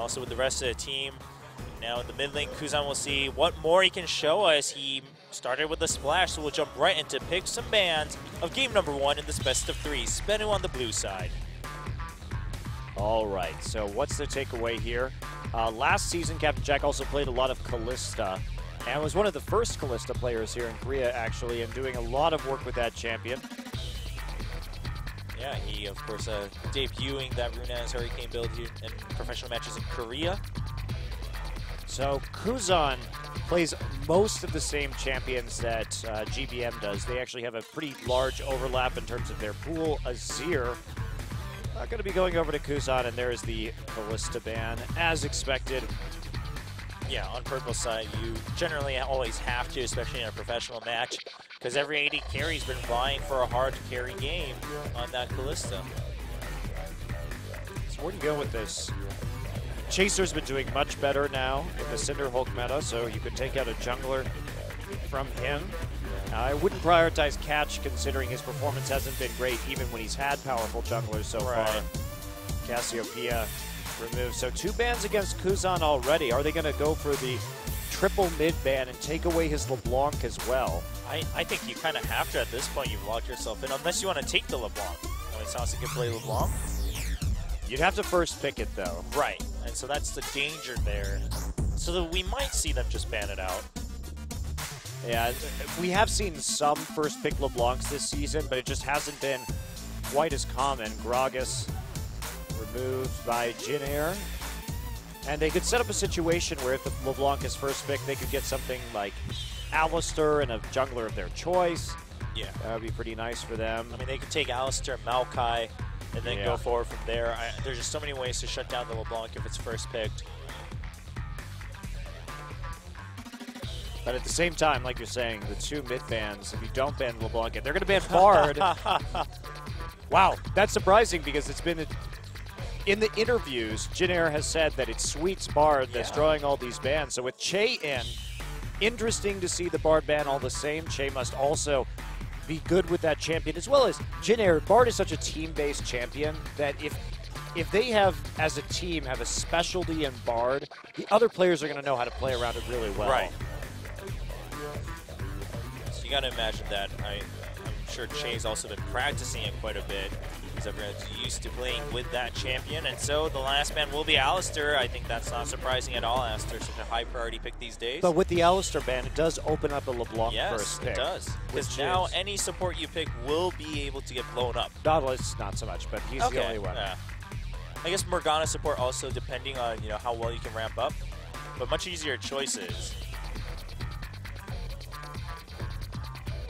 also with the rest of the team. Now in the mid lane, Kuzan will see what more he can show us. He started with a splash, so we'll jump right into pick some bans of game number 1 in this best of 3. SBENU on the blue side. All right, so what's the takeaway here? Last season, Captain Jack also played a lot of Kalista, and was one of the first Kalista players here in Korea, actually, and doing a lot of work with that champion. Yeah, he, of course, debuting that Runa's Hurricane build here in professional matches in Korea. So Kuzan plays most of the same champions that GBM does. They actually have a pretty large overlap in terms of their pool. Azir going to be going over to Kuzan, and there is the Kalista ban, as expected. Yeah, on purple side, you generally always have to, especially in a professional match, because every AD carry's been vying for a hard carry game on that Kalista. So where do you go with this? Chaser's been doing much better now in the Cinder Hulk meta, so you could take out a jungler from him. I wouldn't prioritize Catch, considering his performance hasn't been great even when he's had powerful junglers so far. Cassiopeia removed. So 2 bans against Kuzan already. Are they going to go for the triple mid ban and take away his LeBlanc as well? I think you kind of have to at this point. You've locked yourself in, unless you want to take the LeBlanc. I mean, Saucy can play LeBlanc. You'd have to first pick it, though. Right, and so that's the danger there. So that we might see them just ban it out. Yeah, we have seen some first pick LeBlancs this season, but it just hasn't been quite as common. Gragas removed by JinAir. And they could set up a situation where if the LeBlanc is first pick, they could get something like Alistar and a jungler of their choice. Yeah. That would be pretty nice for them. I mean, they could take Alistar, Maokai, and then go forward from there. There's just so many ways to shut down the LeBlanc if it's first picked. But at the same time, like you're saying, the 2 mid bans, if you don't ban LeBlanc, they're going to ban Bard. Wow, that's surprising because it's been in the interviews, JinAir has said that it's Sweet's Bard that's drawing all these bans. So with Che in, interesting to see the Bard ban all the same. Che must also be good with that champion, as well as JinAir. Bard is such a team-based champion that if they have, as a team, have a specialty in Bard, the other players are going to know how to play around it really well. Right. So you got to imagine that. I'm sure Che's also been practicing it quite a bit. He's used to playing with that champion, and so the last man will be Alistar. I think that's not surprising at all. Alistar such a high priority pick these days. But with the Alistar ban, it does open up a LeBlanc first pick. Yes, it does. Because now any support you pick will be able to get blown up. Nautilus, not so much, but he's the only one. Yeah. I guess Morgana support also, depending on how well you can ramp up, but much easier choices.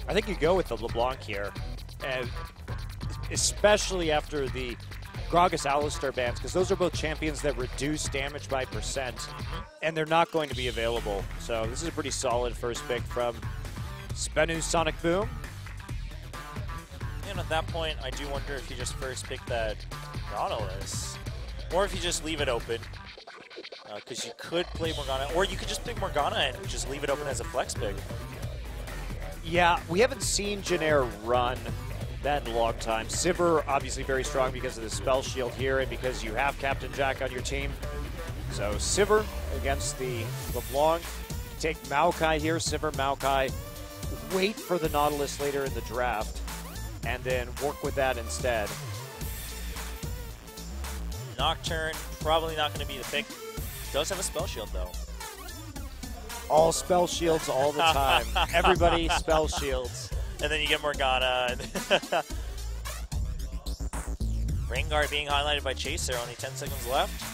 I think you go with the LeBlanc here, and especially after the Gragas Alistar bans, because those are both champions that reduce damage by %, and they're not going to be available. So this is a pretty solid first pick from SBENU Sonicboom. And at that point, I do wonder if you just first pick that Nautilus, or if you just leave it open, because you could play Morgana, or you could just pick Morgana and just leave it open as a flex pick. Yeah, we haven't seen JinAir run that in a long time. Sivir, obviously very strong because of the spell shield here and because you have Captain Jack on your team. So Sivir against the LeBlanc. Take Maokai here, Sivir, Maokai. Wait for the Nautilus later in the draft, and then work with that instead. Nocturne, probably not going to be the pick. Does have a spell shield, though. All spell shields all the time. Everybody spell shields. And then you get Morgana. Rengar being highlighted by Chaser, only 10 seconds left.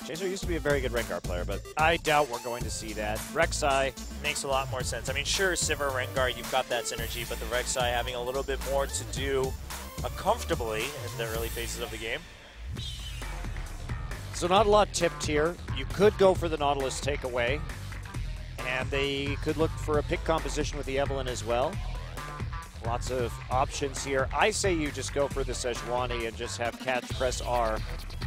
Chaser used to be a very good Rengar player, but I doubt we're going to see that. Rek'Sai makes a lot more sense. I mean, sure, Sivir, Rengar, you've got that synergy, but the Rek'Sai having a little bit more to do comfortably in the early phases of the game. So not a lot tipped here. You could go for the Nautilus takeaway, and they could look for a pick composition with the Evelynn as well. Lots of options here. I say you just go for the Sejuani and just have Catch press R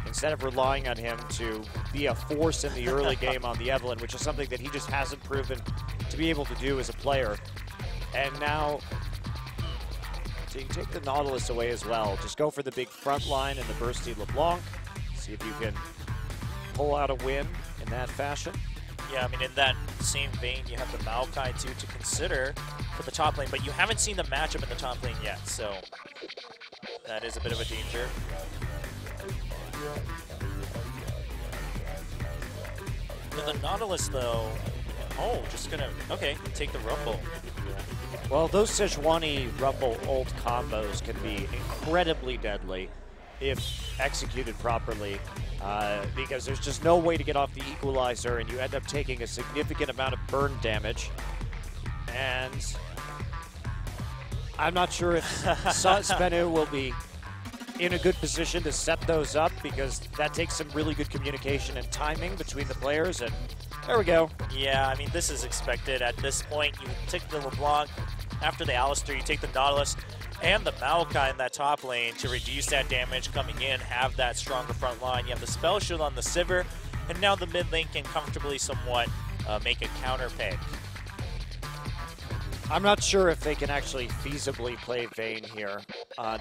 instead of relying on him to be a force in the early game on the Evelynn, which is something that he just hasn't proven to be able to do as a player. And now, so you can take the Nautilus away as well. Just go for the big front line and the bursty LeBlanc. See if you can pull out a win in that fashion. Yeah, I mean, in that same vein, you have the Maokai too to consider for the top lane, but you haven't seen the matchup in the top lane yet, so that is a bit of a danger. And the Nautilus, though, just gonna, okay, take the Rumble. Well, those Sejuani Rumble ult combos can be incredibly deadly if executed properly, because there's just no way to get off the equalizer, and you end up taking a significant amount of burn damage. And I'm not sure if SBENU will be in a good position to set those up, because that takes some really good communication and timing between the players, and there we go. Yeah, I mean, this is expected. At this point, you take the LeBlanc. After the Alistar, you take the Nautilus and the Maokai in that top lane to reduce that damage coming in, have that stronger front line. You have the Spell Shield on the Sivir, and now the mid lane can comfortably somewhat make a counter pick. I'm not sure if they can actually feasibly play Vayne here.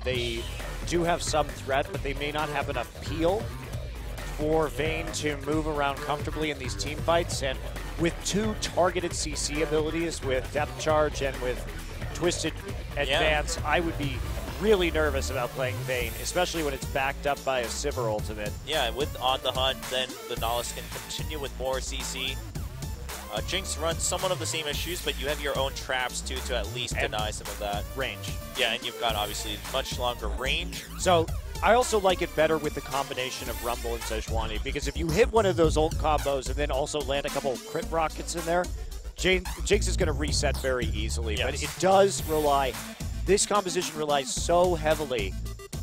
They do have some threat, but they may not have enough peel for Vayne to move around comfortably in these team fights. And with two targeted CC abilities, with Depth Charge and with Twisted Advance, I would be really nervous about playing Vayne, especially when it's backed up by a Sivir ultimate. Yeah, with On the Hunt, then the Nautilus can continue with more CC. Jinx runs somewhat of the same issues, but you have your own traps too to at least deny some of that. Range. Yeah, and you've got obviously much longer range. So I also like it better with the combination of Rumble and Sejuani, because if you hit one of those ult combos and then also land a couple of crit rockets in there, Jinx is going to reset very easily. Yes. But it does rely, this composition relies so heavily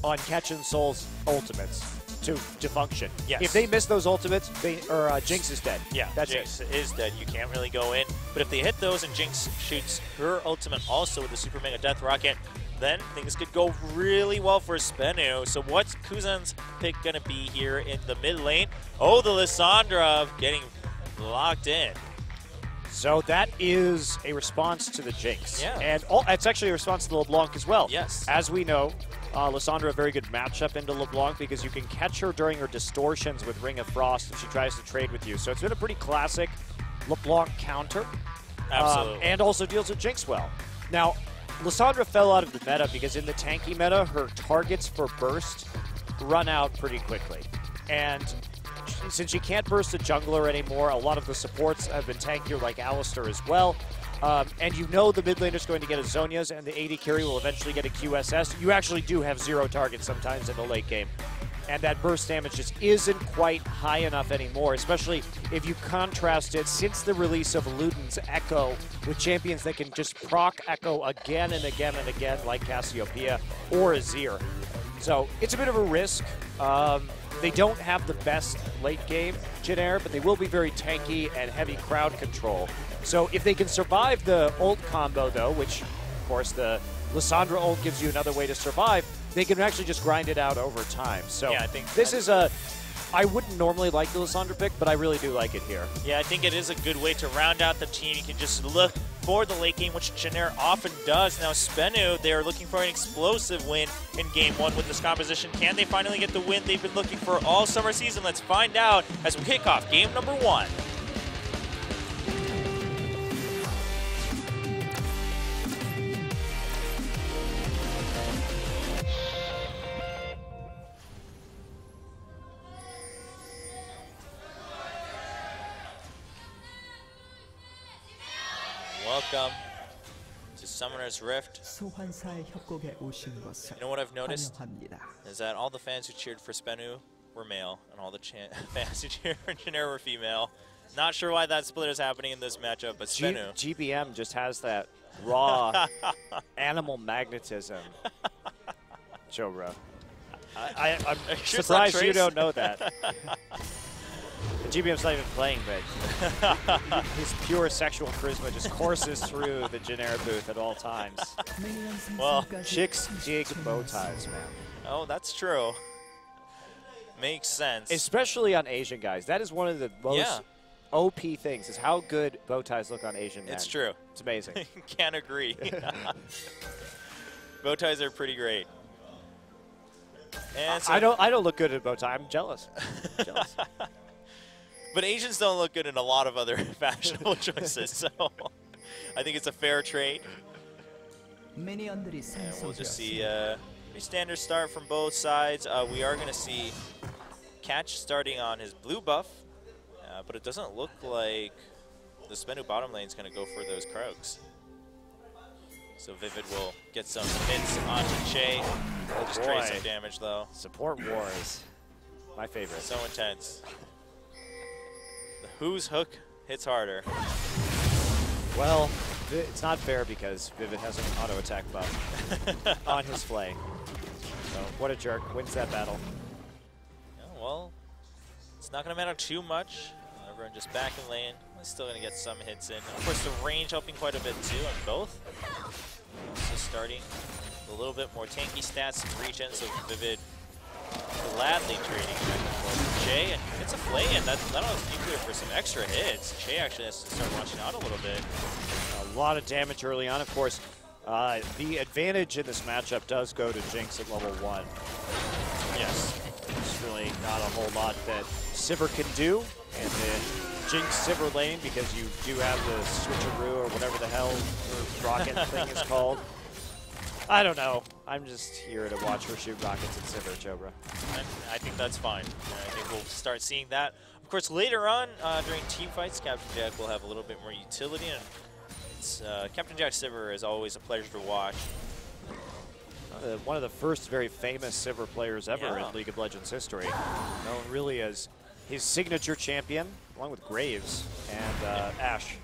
on Catch and Soul's ultimates to function. Yes. If they miss those ultimates, Jinx is dead. Yeah, that's Jinx it. is dead. You can't really go in. But if they hit those and Jinx shoots her ultimate also with the Super Mega Death Rocket, then things could go really well for SBENU. So what's Kuzan's pick going to be here in the mid lane? Oh, the Lissandra getting locked in. So that is a response to the Jinx. Yeah. And it's actually a response to the LeBlanc as well. Yes. As we know, Lissandra a very good matchup into LeBlanc, because you can catch her during her distortions with Ring of Frost if she tries to trade with you. So it's been a pretty classic LeBlanc counter. Absolutely. And also deals with Jinx well. Now, Lissandra fell out of the meta because in the tanky meta, her targets for burst run out pretty quickly. And since she can't burst a jungler anymore, a lot of the supports have been tankier, like Alistar as well. And you know the mid laner's going to get a Zhonya's, and the AD carry will eventually get a QSS. You actually do have 0 targets sometimes in the late game. And that burst damage just isn't quite high enough anymore, especially if you contrast it since the release of Luden's Echo with champions that can just proc Echo again and again and again, like Cassiopeia or Azir. So it's a bit of a risk. They don't have the best late game JinAir, but they will be very tanky and heavy crowd control. So if they can survive the ult combo, though, which, of course, the Lissandra ult gives you another way to survive, they can actually just grind it out over time. So yeah, I think this is a... I wouldn't normally like the Lissandra pick, but I really do like it here. Yeah, I think it is a good way to round out the team. You can just look for the late game, which JinAir often does. Now, SBENU, they're looking for an explosive win in Game 1 with this composition. Can they finally get the win they've been looking for all summer season? Let's find out as we kick off Game number 1. Welcome to Summoner's Rift. 소환사의 협곡에 오신 것을 You know what I've noticed? 환영합니다. Is that all the fans who cheered for SBENU were male, and all the fans who cheered for JinAir were female. Not sure why that split is happening in this matchup, but SBENU. GBM just has that raw animal magnetism. Jobra. I'm Sure surprised it's not you Trace? don't know that. GBM's not even playing, but his pure sexual charisma just courses through the JinAir booth at all times. Well, Chicks dig bow ties, man. Oh, that's true. Makes sense. Especially on Asian guys. That is one of the most OP things, is how good bow ties look on Asian men. It's true. It's amazing. Can't agree. Bow ties are pretty great. And so I don't look good at bow tie. I'm jealous. jealous. But Asians don't look good in a lot of other fashionable choices, so I think it's a fair trade. 미니언들이 And we'll just see 생성되었습니다. pretty standard start from both sides. We are going to see Catch starting on his blue buff, but it doesn't look like the SBENU bottom lane is going to go for those Krogs. So Vivid will get some hits onto Che. Oh Just boy. trade some damage though. Support wars. My favorite. So intense. The Who's hook hits harder. Well, it's not fair because Vivid has an auto attack buff on his flay. So what a jerk. Wins that battle. Yeah, well, it's not going to matter too much. Everyone just back in lane. Still going to get some hits in. Of course, the range helping quite a bit too on both. Also starting a little bit more tanky stats and regen, so Vivid gladly trading back and forth with Jay, and gets a flay in. That allows Nuclear for some extra hits. Jay actually has to start watching out a little bit. A lot of damage early on, of course. The advantage in this matchup does go to Jinx at level 1. Yes. There's really not a whole lot that Sivir can do. And then Jinx Sivir lane, because you do have the switcheroo or whatever the hell her rocket thing is called. I don't know. I'm just here to watch her shoot rockets at Sivir, Chobra. I think that's fine. I think we'll start seeing that. Of course, later on during team fights, Captain Jack will have a little bit more utility. And it's, Captain Jack Sivir is always a pleasure to watch. One of the first very famous Sivir players ever Yeah. in League of Legends history. Known really as his signature champion, along with Graves and Ashe.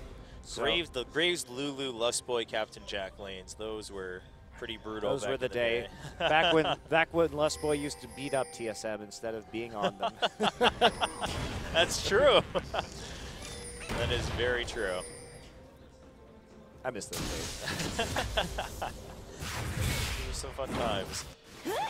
So The Graves, Lulu, Lustboy, Captain Jack lanes, those were pretty brutal. those back were in the day. back when Lustboy used to beat up TSM instead of being on them. That's true. That is very true. I miss those days. Those were some fun times.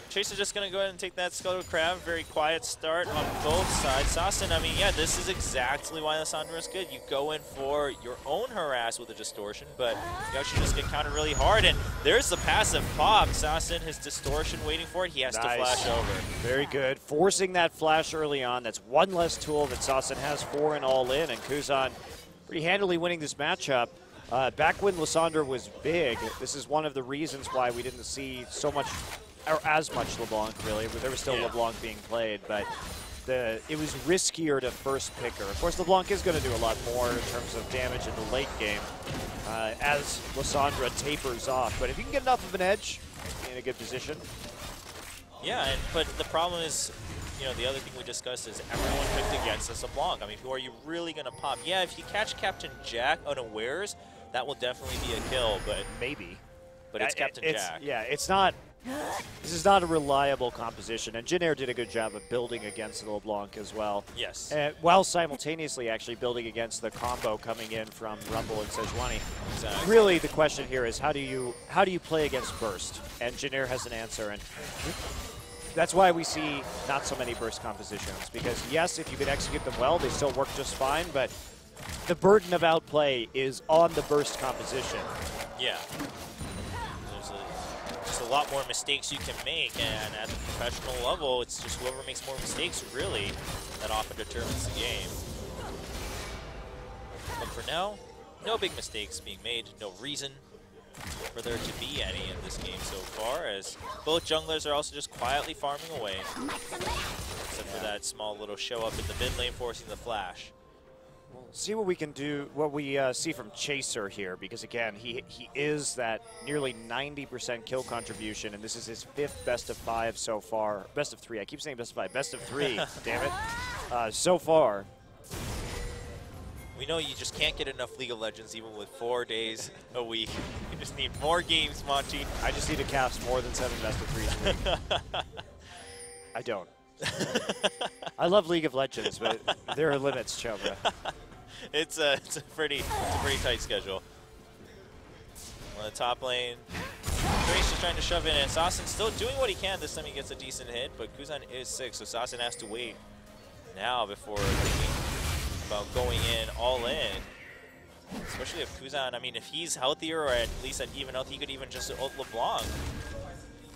Chaser just going to go ahead and take that Scuttle Crab. Very quiet start on both sides. Sasin, I mean, yeah, this is exactly why Lissandra is good. You go in for your own harass with a distortion, but you actually just get countered really hard. And there's the passive pop. Sasin, his distortion waiting for it. He has to flash over. Very good. Forcing that flash early on. That's one less tool that Sasin has for an all-in. And Kuzan pretty handily winning this matchup. Back when Lissandra was big, this is one of the reasons why we didn't see so much or as much LeBlanc, really, but there was still LeBlanc being played, but it was riskier to first pick her. Of course, LeBlanc is going to do a lot more in terms of damage in the late game as Lissandra tapers off, but if you can get enough of an edge in a good position. Yeah, but the problem is, you know, the other thing we discussed is everyone picked against us LeBlanc. I mean, who are you really going to pop? Yeah, if you catch Captain Jack unawares, that will definitely be a kill, but maybe. But it's Captain Jack. Yeah, it's not. This is not a reliable composition, and JinAir did a good job of building against the LeBlanc as well. Yes. While simultaneously actually building against the combo coming in from Rumble and Sejuani. Exactly. Really, the question here is how do you play against Burst? And JinAir has an answer, and that's why we see not so many Burst compositions. Because yes, if you can execute them well, they still work just fine, but the burden of outplay is on the Burst composition. Yeah. There's a lot more mistakes you can make, and at the professional level, it's just whoever makes more mistakes, really, that often determines the game. But for now, no big mistakes being made, no reason for there to be any in this game so far, as both junglers are also just quietly farming away. Except for that small little show up in the mid lane forcing the flash. We'll see what we can do, what we see from Chaser here, because again, he is that nearly 90% kill contribution, and this is his 5th best of 5 so far. Best of 3, I keep saying best of 5, best of 3, damn it, so far. We know you just can't get enough League of Legends even with 4 days a week. You just need more games, Monty. I just need to cast more than 7 best of 3s a week. I don't. I love League of Legends, but there are limits, Chobra. It's a pretty tight schedule. On the top lane, Grace is trying to shove in, and Sasin still doing what he can. This time he gets a decent hit, but Kuzan is sick, so Sasin has to wait now before thinking about going in all in. Especially if Kuzan, I mean, if he's healthier or at least at even health, he could even just ult LeBlanc.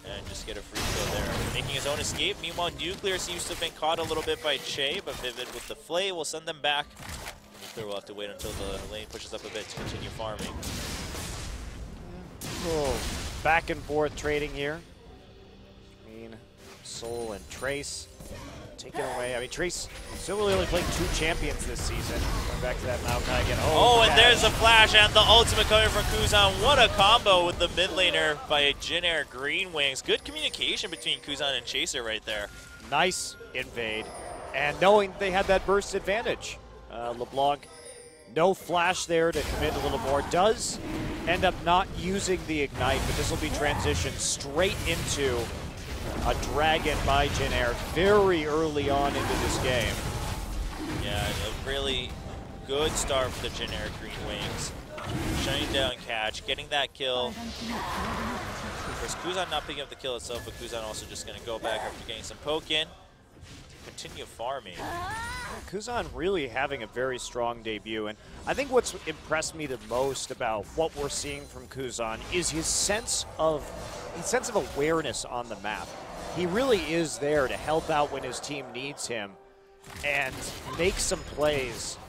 and just get a free kill there. Making his own escape. Meanwhile, Nuclear seems to have been caught a little bit by Che, but Vivid with the Flay will send them back. Nuclear will have to wait until the lane pushes up a bit to continue farming. Oh, back and forth trading here. Soul and Trace taken away. I mean, Trace still really only playing 2 champions this season. Going back to that Maokai again. Oh, and there's the flash and the ultimate coming from Kuzan. What a combo with the mid laner by JinAir Green Wings. Good communication between Kuzan and Chaser right there. Nice invade. And knowing they had that burst advantage. LeBlanc, no flash there to commit a little more. Does end up not using the Ignite, but this will be transitioned straight into a dragon by JinAir very early on into this game. Yeah, a really good start for the JinAir Green Wings. Shutting down Catch, getting that kill. Of course, Kuzan not picking up the kill itself, but Kuzan also just going to go back after getting some poke in. Continue farming. Kuzan really having a very strong debut, and I think what's impressed me the most about what we're seeing from Kuzan is his sense of awareness on the map. He really is there to help out when his team needs him and make some plays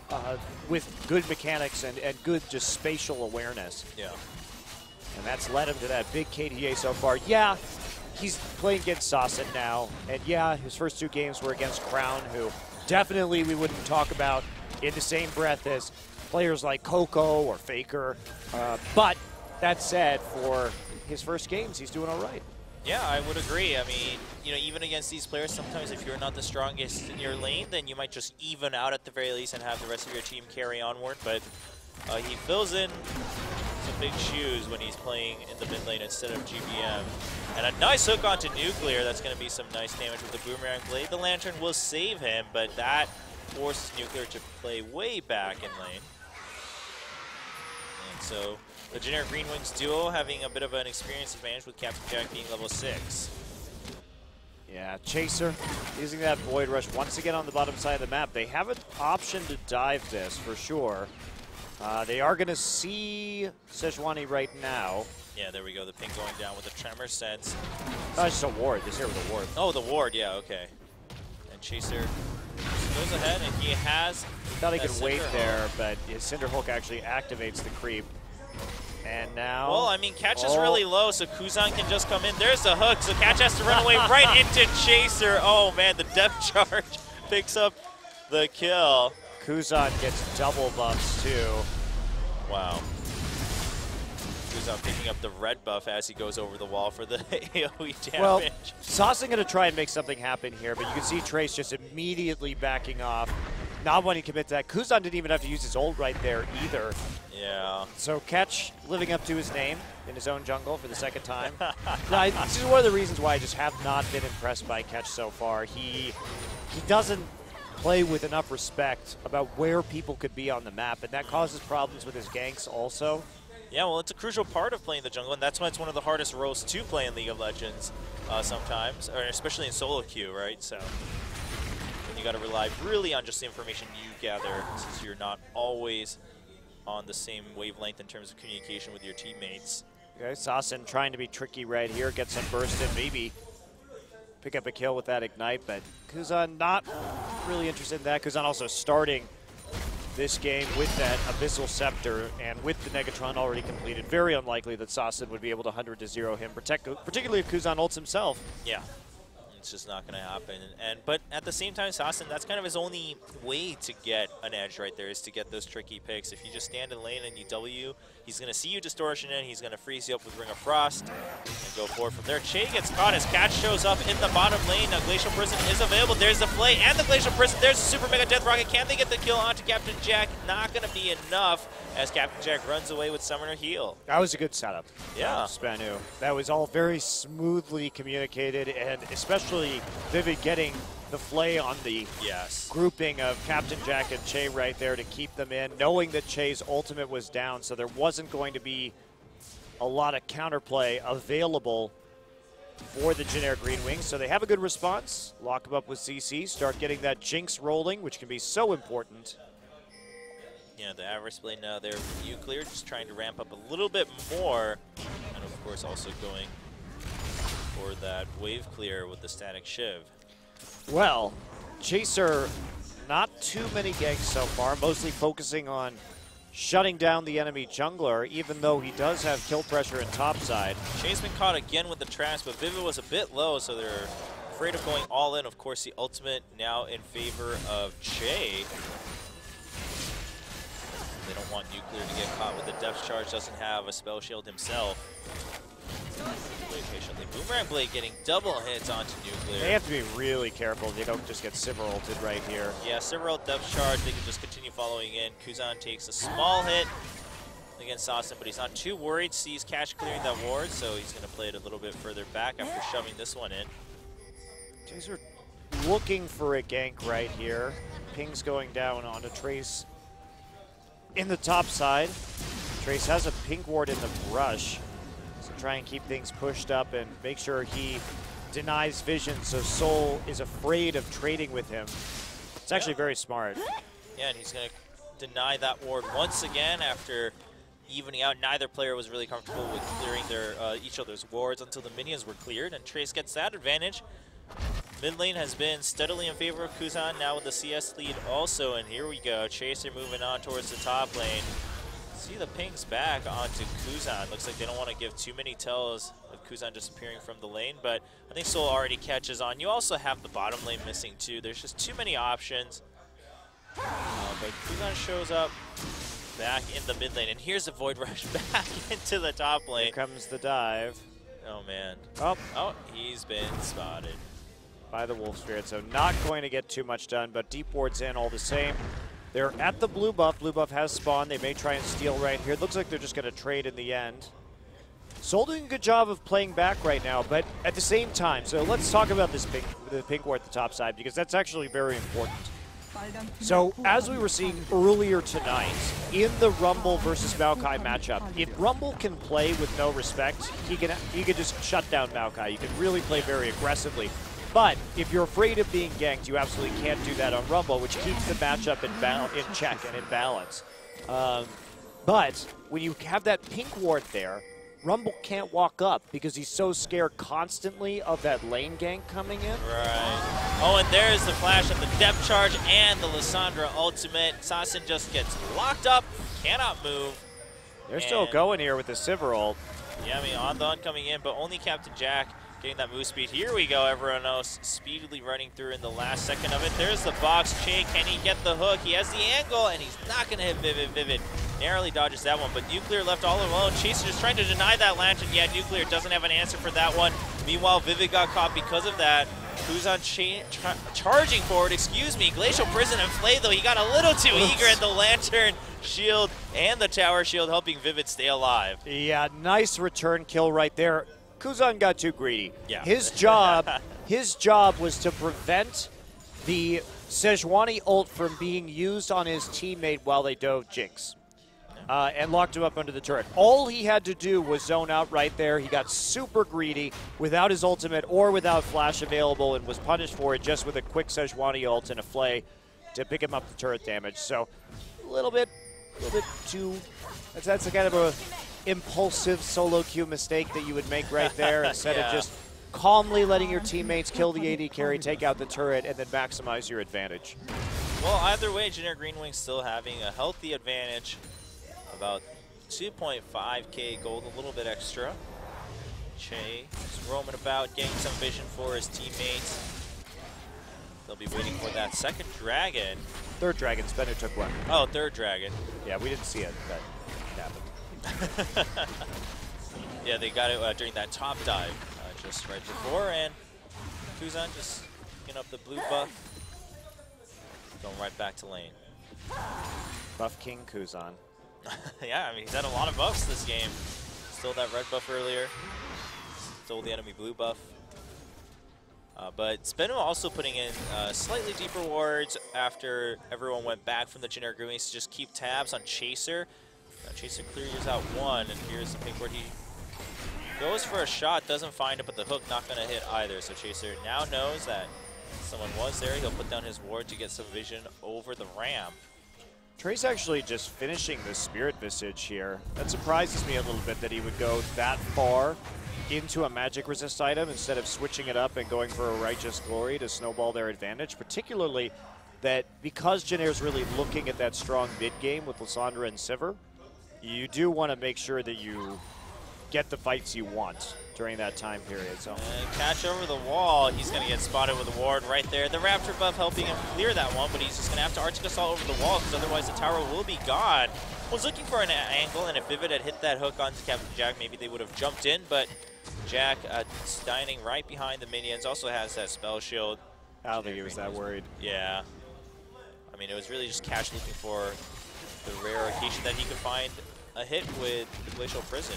with good mechanics and good just spatial awareness. Yeah. And that's led him to that big KDA so far. Yeah, he's playing against Sasson now, and yeah, his first 2 games were against Crown, who definitely we wouldn't talk about in the same breath as players like Coco or Faker. But that said, for his first games, he's doing all right. Yeah, I would agree. I mean, you know, even against these players, sometimes if you're not the strongest in your lane, then you might just even out at the very least and have the rest of your team carry onward. But he fills in some big shoes when he's playing in the mid lane instead of GBM. And a nice hook onto Nuclear. That's going to be some nice damage with the Boomerang Blade. The Lantern will save him, but that forces Nuclear to play way back in lane. And so the JinAir Green Wings duo having a bit of an experience advantage with Captain Jack being level 6. Yeah, Chaser using that Void Rush once again on the bottom side of the map. They have an option to dive this for sure. They are going to see Sejuani right now. Yeah, there we go. The ping going down with the Tremor Sense. Oh, it's just a ward. Just here with a ward. Oh, the ward. Yeah, okay. And Chaser goes ahead, and he has. He thought he could wait there, but Cinderhulk actually activates the creep. And now. Well, I mean, Catch is really low, so Kuzan can just come in. There's the hook, so Catch has to run away right into Chaser. Oh man, the depth charge picks up the kill. Kuzan gets double buffs too. Wow. Kuzan picking up the red buff as he goes over the wall for the AoE damage. Well, Sasson going to try and make something happen here, but you can see Trace just immediately backing off. Not wanting to commit to that. Kuzan didn't even have to use his ult right there either. Yeah. So Catch living up to his name in his own jungle for the second time. This is one of the reasons why I just have not been impressed by Catch so far. He doesn't play with enough respect about where people could be on the map, and that causes problems with his ganks also. Yeah, well, it's a crucial part of playing the jungle, and that's why it's one of the hardest roles to play in League of Legends sometimes, or especially in solo queue, right? So you got to rely really on just the information you gather, since you're not always on the same wavelength in terms of communication with your teammates. Okay, Sasson trying to be tricky right here, get some burst in, maybe pick up a kill with that Ignite, but Kuzan not really interested in that. Kuzan also starting this game with that Abyssal Scepter, and with the Negatron already completed, very unlikely that Sasson would be able to 100-0 him, particularly if Kuzan ults himself. Yeah. It's just not going to happen. But at the same time, Sasson, that's kind of his only way to get an edge right there, is to get those tricky picks. If you just stand in lane and you W, he's going to see you distortion in, he's going to freeze you up with Ring of Frost, and go forward from there. Che gets caught as Catch shows up in the bottom lane. Now Glacial Prison is available. There's the Flay and the Glacial Prison. There's the Super Mega Death Rocket. Can they get the kill onto Captain Jack? Not going to be enough as Captain Jack runs away with Summoner Heal. That was a good setup. Yeah. SBENU. That was all very smoothly communicated, and especially Vivid getting the Flay on the grouping of Captain Jack and Che right there to keep them in, knowing that Che's ultimate was down, so there wasn't going to be a lot of counterplay available for the JinAir Green Wings. So they have a good response. Lock them up with CC, start getting that Jinx rolling, which can be so important. Yeah, the average play now there with Nuclear, just trying to ramp up a little bit more. And of course also going for that wave clear with the static shiv. Well, Chaser, not too many ganks so far, mostly focusing on shutting down the enemy jungler, even though he does have kill pressure in topside. Shay's been caught again with the traps, but Vivid was a bit low, so they're afraid of going all in. Of course, the ultimate now in favor of Che. They don't want Nuclear to get caught with the depth charge, doesn't have a spell shield himself. Play patiently. Boomerang Blade getting double hits onto Nuclear. They have to be really careful they don't just get Sivir ulted right here. Yeah, Sivir depth charge, they can just continue following in. Kuzan takes a small hit against Austin, but he's not too worried. Sees Cash clearing that ward, so he's going to play it a little bit further back after shoving this one in. Chaser looking for a gank right here. Ping's going down onto Trace in the top side. Trace has a pink ward in the brush, so try and keep things pushed up and make sure he denies vision so Soul is afraid of trading with him. It's actually very smart. Yeah, and he's going to deny that ward once again after evening out. Neither player was really comfortable with clearing their each other's wards until the minions were cleared, and Trace gets that advantage. Mid lane has been steadily in favor of Kuzan, now with the CS lead also, and here we go. Chaser moving on towards the top lane. See the pings back onto Kuzan. Looks like they don't want to give too many tells of Kuzan disappearing from the lane, but I think Soul already catches on. You also have the bottom lane missing too. There's just too many options. But Kuzan shows up back in the mid lane, and here's the Void Rush back into the top lane. Here comes the dive. Oh man. Oh, He's been spotted by the Wolf Spirit, so not going to get too much done, but deep ward's in all the same. They're at the blue buff. Blue buff has spawned. They may try and steal right here. It looks like they're just going to trade in the end. Soul doing a good job of playing back right now, but at the same time, so let's talk about this the pink ward at the top side, because that's actually very important. So, as we were seeing earlier tonight, in the Rumble versus Maokai matchup, if Rumble can play with no respect, he can just shut down Maokai. You can really play very aggressively. But if you're afraid of being ganked, you absolutely can't do that on Rumble, which keeps the matchup in check and in balance. But when you have that pink ward there, Rumble can't walk up because he's so scared constantly of that lane gank coming in. Right. Oh, and there's the flash of the depth charge and the Lissandra ultimate. Sassen just gets locked up, cannot move. They're still going here with the Sivir ult. Yeah, I mean, on the coming in, but only Captain Jack getting that move speed. Here we go, everyone else speedily running through in the last second of it. There's the box. Che, can he get the hook? He has the angle, and he's not going to hit Vivid. Vivid narrowly dodges that one, but Nuclear left all alone. Chaser just trying to deny that lantern. Yeah, Nuclear doesn't have an answer for that one. Meanwhile, Vivid got caught because of that. Kuzan charging forward, excuse me. Glacial Prison and Flay, though, he got a little too eager at the lantern shield and the tower shield, helping Vivid stay alive. Yeah, nice return kill right there. Kuzan got too greedy. Yeah. His job was to prevent the Sejuani ult from being used on his teammate while they dove Jinx. And locked him up under the turret. All he had to do was zone out right there. He got super greedy without his ultimate or without flash available and was punished for it just with a quick Sejuani ult and a Flay to pick him up the turret damage. So a little bit too, that's a kind of a impulsive solo queue mistake that you would make right there instead of just calmly letting your teammates kill the AD carry, take out the turret, and then maximize your advantage. Well, either way, JinAir Green Wing still having a healthy advantage. About 2.5k gold, a little bit extra. Che is roaming about, getting some vision for his teammates. They'll be waiting for that second dragon. Third dragon, SBENU took one. Oh, third dragon. Yeah, we didn't see it, but it happened. Yeah, they got it during that top dive just right before, and Kuzan just picking up the blue buff, going right back to lane. Buff King Kuzan. Yeah, I mean, he's had a lot of buffs this game. Stole that red buff earlier. Stole the enemy blue buff. But SBENU also putting in slightly deeper wards after everyone went back from the JinAir Green Wings to just keep tabs on Chaser. Chaser clears out one, and here's the pick where he goes for a shot, doesn't find it, but the hook not going to hit either. So Chaser now knows that someone was there. He'll put down his ward to get some vision over the ramp. Trace actually just finishing the Spirit Visage here. That surprises me a little bit that he would go that far into a magic resist item instead of switching it up and going for a righteous glory to snowball their advantage, particularly that because JinAir's really looking at that strong mid game with Lysandra and Sivir, you do want to make sure that you get the fights you want during that time period. So catch over the wall. He's going to get spotted with a ward right there. The Raptor buff helping him clear that one, but he's just going to have to Arctic Assault over the wall because otherwise the tower will be gone. Was looking for an angle, and if Vivid had hit that hook onto Captain Jack, maybe they would have jumped in, but Jack standing right behind the minions, also has that spell shield. I don't think he was that worried. Yeah. I mean, it was really just Cash looking for the rare occasion that he could find a hit with the Glacial Prison.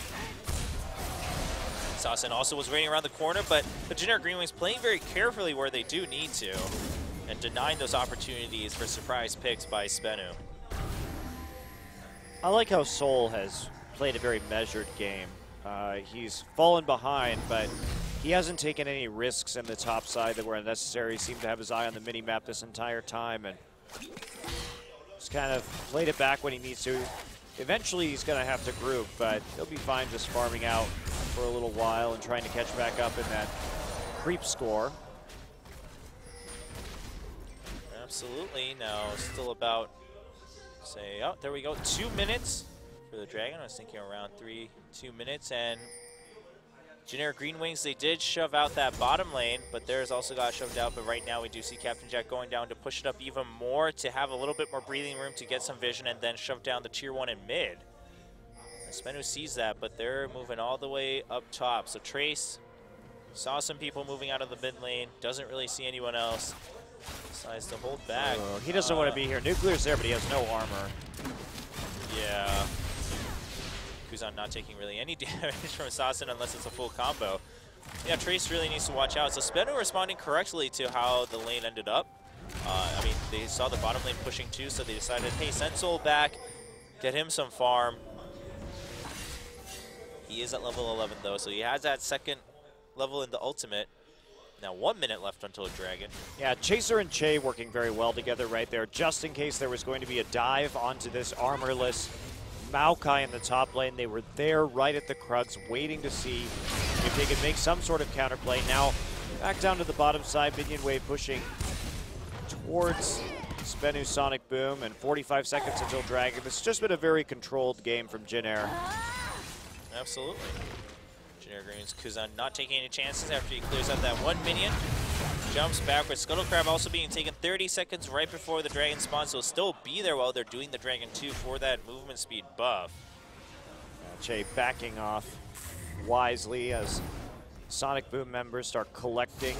Sasin also was waiting around the corner, but the JinAir Green Wings playing very carefully where they do need to, and denying those opportunities for surprise picks by SBENU. I like how Sol has played a very measured game. He's fallen behind, but he hasn't taken any risks in the top side that were unnecessary. He seemed to have his eye on the mini-map this entire time, and just kind of played it back when he needs to. Eventually he's going to have to group, but he'll be fine just farming out for a little while and trying to catch back up in that creep score. Absolutely. Now still about, say, oh, there we go, 2 minutes for the Dragon. I was thinking around 2 minutes, and JinAir Green Wings, they did shove out that bottom lane, but theirs also got shoved out. But right now we do see Captain Jack going down to push it up even more to have a little bit more breathing room to get some vision and then shove down the tier 1 in mid. SBENU sees that, but they're moving all the way up top. So Trace saw some people moving out of the mid lane, doesn't really see anyone else, decides to hold back. He doesn't want to be here. Nuclear's there, but he has no armor. Yeah. Kuzan not taking really any damage from Assassin unless it's a full combo. Yeah, Trace really needs to watch out. So SBENU responding correctly to how the lane ended up. I mean, they saw the bottom lane pushing too, so they decided, hey, send Sol back, get him some farm. He is at level 11 though, so he has that second level in the ultimate. Now 1 minute left until Dragon. Yeah, Chaser and Che working very well together right there, just in case there was going to be a dive onto this armorless Maokai in the top lane. They were there right at the Krugs, waiting to see if they could make some sort of counterplay. Now, back down to the bottom side, minion wave pushing towards SBENU Sonicboom, and 45 seconds until Dragon. It's just been a very controlled game from JinAir. Absolutely. JinAir Green's Kuzan not taking any chances after he clears out that one minion. Jumps backwards. Scuttle Crab also being taken 30 seconds right before the Dragon spawns, so he'll still be there while they're doing the Dragon 2 for that movement speed buff. Che backing off wisely as Sonicboom members start collecting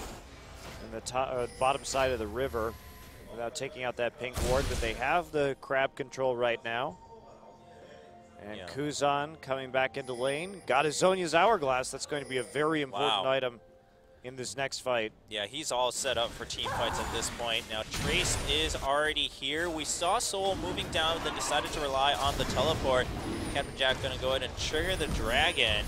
in the bottom side of the river without taking out that pink ward, but they have the crab control right now. And yeah. Kuzan coming back into lane. Got his Zhonya's Hourglass. That's going to be a very important item in this next fight. Yeah, he's all set up for team fights at this point. Now, Trace is already here. We saw Sol moving down, then decided to rely on the teleport. Captain Jack going to go ahead and trigger the Dragon.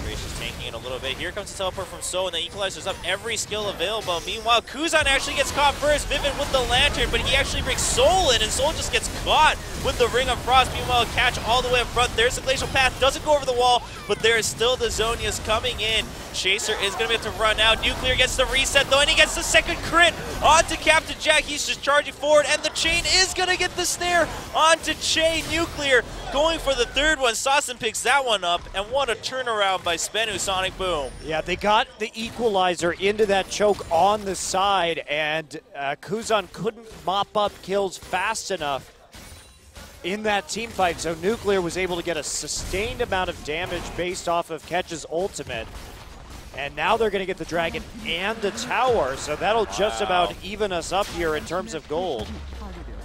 Trace is tanking it a little bit. Here comes the teleport from Sol, and the Equalizer's up every skill available. Meanwhile, Kuzan actually gets caught first. Vivid with the Lantern, but he actually brings Sol in, and Sol just gets caught with the Ring of Frost. Meanwhile, Catch all the way up front. There's the Glacial Path. Doesn't go over the wall, but there is still the Zhonya's coming in. Chaser is going to be able to run out. Nuclear gets the reset, though, and he gets the second crit onto Captain Jack. He's just charging forward, and the chain is going to get the snare onto Che. Nuclear going for the third one. Sasin picks that one up, and what a turnaround by SBENU Sonicboom. Yeah, they got the Equalizer into that choke on the side, and Kuzan couldn't mop up kills fast enough in that team fight, so Nuclear was able to get a sustained amount of damage based off of Ketch's ultimate. And now they're going to get the Dragon and the tower, so that'll just about even us up here in terms of gold.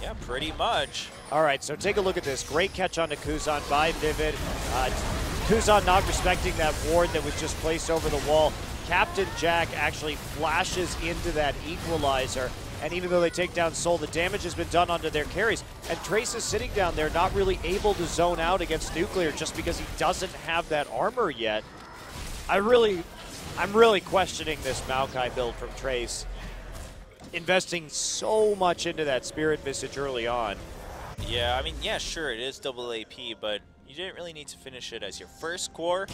Yeah, pretty much. All right, so take a look at this. Great catch onto Kuzan by Vivid. Kuzan not respecting that ward that was just placed over the wall. Captain Jack actually flashes into that Equalizer, and even though they take down Sol, the damage has been done onto their carries. And Trace is sitting down there not really able to zone out against Nuclear just because he doesn't have that armor yet. I'm really questioning this Maokai build from Trace. Investing so much into that Spirit Visage early on. Yeah, I mean, yeah, sure, it is double AP, but you didn't really need to finish it as your first core,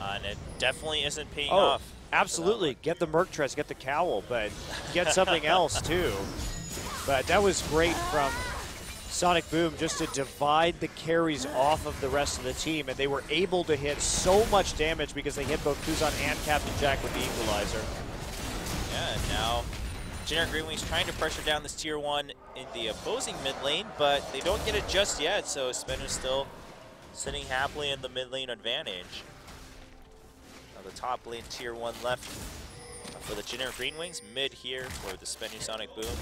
and it definitely isn't paying Oh, off. absolutely. Get the Merc Tress, get the Cowl, but get something else too. But that was great from Sonicboom just to divide the carries off of the rest of the team, and they were able to hit so much damage because they hit both Kuzan and Captain Jack with the equalizer. Yeah, and now JinAir Green Wings trying to pressure down this tier 1 in the opposing mid lane, but they don't get it just yet, so SBENU still sitting happily in the mid lane advantage. Now the top lane tier 1 left for the JinAir Green Wings, mid here for the SBENU Sonicboom.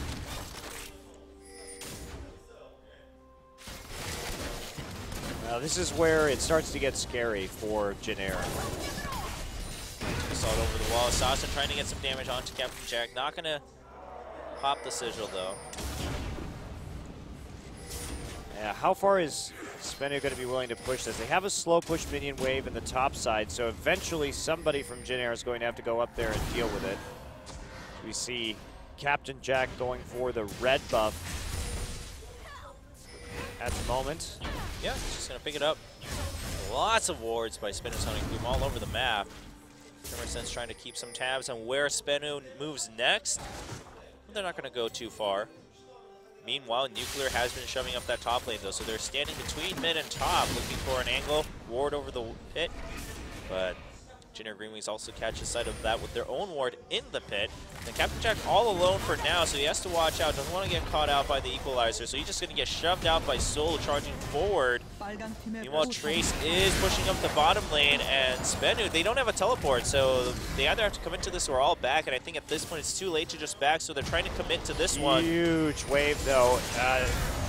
Now this is where it starts to get scary for JinAir. Assault over the wall. Assassin trying to get some damage onto Captain Jack. Not going to pop the sigil though. Yeah, how far is SBENU going to be willing to push this? They have a slow push minion wave in the top side, so eventually somebody from JinAir is going to have to go up there and deal with it. We see Captain Jack going for the red buff at the moment. Yeah, he's just going to pick it up. Lots of wards by SBENU Sonicboom all over the map. Emerson's trying to keep some tabs on where SBENU moves next. They're not going to go too far. Meanwhile, Nuclear has been shoving up that top lane, though, so they're standing between mid and top, looking for an angle, ward over the pit. But JinAir Green Wings also catches sight of that with their own ward in the pit. And Captain Jack all alone for now, so he has to watch out. Doesn't want to get caught out by the equalizer, so he's just going to get shoved out by Soul charging forward. Meanwhile, Trace is pushing up the bottom lane, and SBENU, they don't have a teleport, so they either have to commit to this or all back, and I think at this point it's too late to just back, so they're trying to commit to this one. Huge wave, though.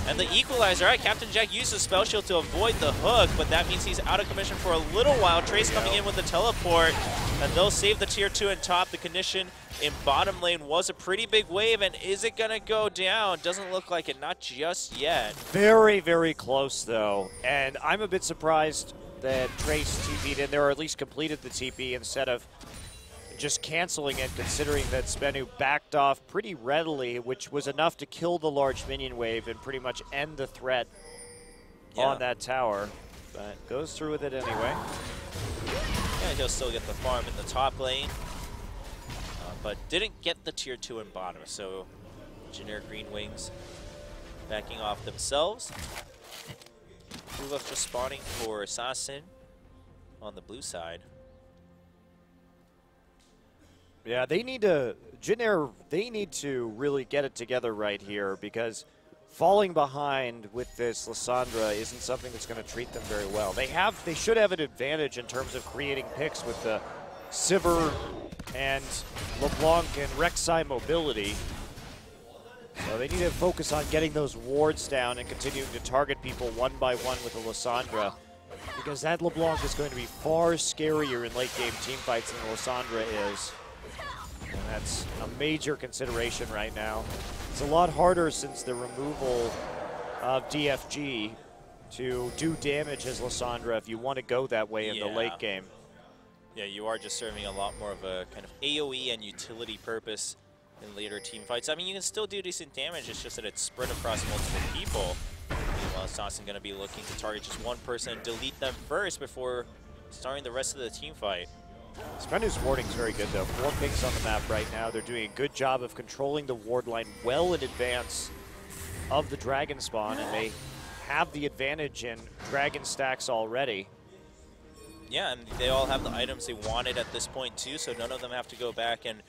And the equalizer, all right, Captain Jack uses Spell Shield to avoid the hook, but that means he's out of commission for a little while. Trace coming in with the teleport, and they'll save the tier 2 and top. The condition in bottom lane was a pretty big wave, and is it gonna go down? Doesn't look like it, not just yet. Very, very close, though. And I'm a bit surprised that Trace TP'd in there, or at least completed the TP instead of just canceling it, considering that SBENU backed off pretty readily, which was enough to kill the large minion wave and pretty much end the threat on that tower. But goes through with it anyway. Yeah, he'll still get the farm in the top lane, but didn't get the tier 2 in bottom, so JinAir Green Wings backing off themselves. Ulof just spawning for Assassin on the blue side. Yeah, they need to, JinAir, they need to really get it together right here, because falling behind with this Lissandra isn't something that's going to treat them very well. They should have an advantage in terms of creating picks with the Sivir and LeBlanc and Rek'Sai mobility. So they need to focus on getting those wards down and continuing to target people one by one with the Lissandra, because that LeBlanc is going to be far scarier in late game team fights than the Lissandra is. And that's a major consideration right now. It's a lot harder since the removal of DFG to do damage as Lissandra if you want to go that way in the late game. Yeah, you are just serving a lot more of a kind of AoE and utility purpose in later team fights. I mean, you can still do decent damage, it's just that it's spread across multiple people. Meanwhile, Assassin going to be looking to target just one person and delete them first before starting the rest of the team fight. SBENU's warding is very good, though. 4 pings on the map right now. They're doing a good job of controlling the ward line well in advance of the dragon spawn, and they have the advantage in dragon stacks already. Yeah, and they all have the items they wanted at this point, too, so none of them have to go back and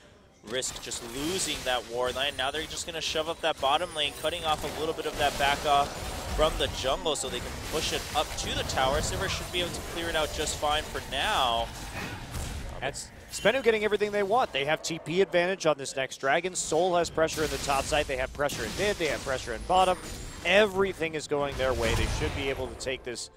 risk just losing that ward line. Now they're just going to shove up that bottom lane, cutting off a little bit of that back off from the jungle so they can push it up to the tower. Sivir should be able to clear it out just fine for now. That's SBENU getting everything they want. They have TP advantage on this next dragon. Soul has pressure in the top side. They have pressure in mid. They have pressure in bottom. Everything is going their way. They should be able to take this